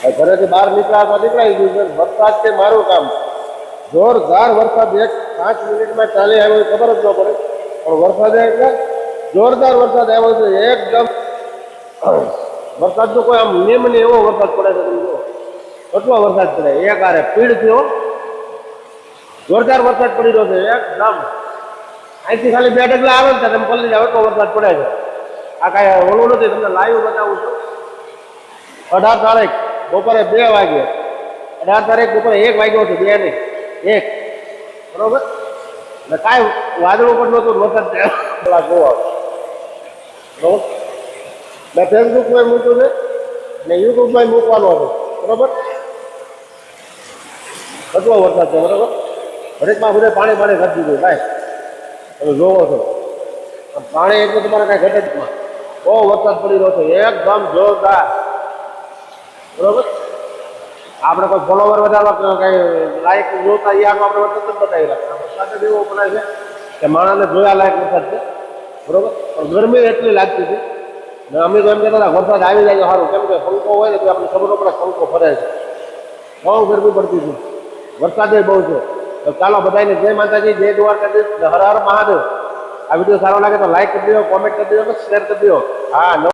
ઘરેથી બહાર નીકળ્યા તો નીકળાઈ ગયું છે. વરસાદ છે મારું કામ. જોરદાર વરસાદ 5 મિનિટમાં ચાલી આવ્યો ખબર જ ન પડે, પણ વરસાદ એટલે જોરદાર વરસાદ આવ્યો છે. એકદમ વરસાદનો કોઈ આમ નિયમ નહીં એવો વરસાદ પડે છે. તમે જુઓ કેટલો વરસાદ પડે, એક આરે પીડ થયો, જોરદાર વરસાદ પડી રહ્યો છે એકદમ. અહીંથી ખાલી 2 ડગલા આવે ને તમે પલ્લી જાવ એટલો વરસાદ પડે છે. આ કાંઈ ઓલું નથી, તમને લાઈવ બતાવું છું. 18 તારીખ બપોરે 2 વાગે, 18 તારીખ બપોરે 1 વાગ્યો છે, 2 નહીં 1, બરોબર. એટલે કાંઈ વાદળું પણ નહોતું, વરસાદ જોવા બરોબર. મેં ફેસબુકમાં મૂક્યું છે ને યુટ્યુબમાં મૂકવાનો હતો, બરોબર. કેટલો વરસાદ છે, બરોબર. હરેકમાં બધે પાણી કરી દીધું કાંઈ તમે જોવો છો. પાણી એટલે તમારે કાંઈ ઘટે જ. બહુ વરસાદ પડી રહ્યો છે એકદમ જોરદાર, બરોબર. આપણે કોઈ ફોલોવર વધારવા કઈ લાયક જોતા એ આપણે વરસાદ જ બતાવી રાખીએ. વરસાદ એવો પડે છે કે માણસને જોયા લાયક વરસાદ છે, બરોબર. પણ ગરમી એટલી લાગતી હતી ને અમે તો એમ કહેતા હતા વરસાદ આવી જાય સારું, કેમ કે પંખો હોય ને તો આપણે ખબર પડે પંખો ફરે છે. બહુ ગરમી પડતી હતી, વરસાદ બહુ છે. તો ચાલો બધાને જય માતાજી, જય દ્વારકાધીશ, હર હર મહાદેવ. આ વિડીયો સારો લાગે તો લાઈક કરી દો, કોમેન્ટ કરી દો, શેર કરી દો. હા.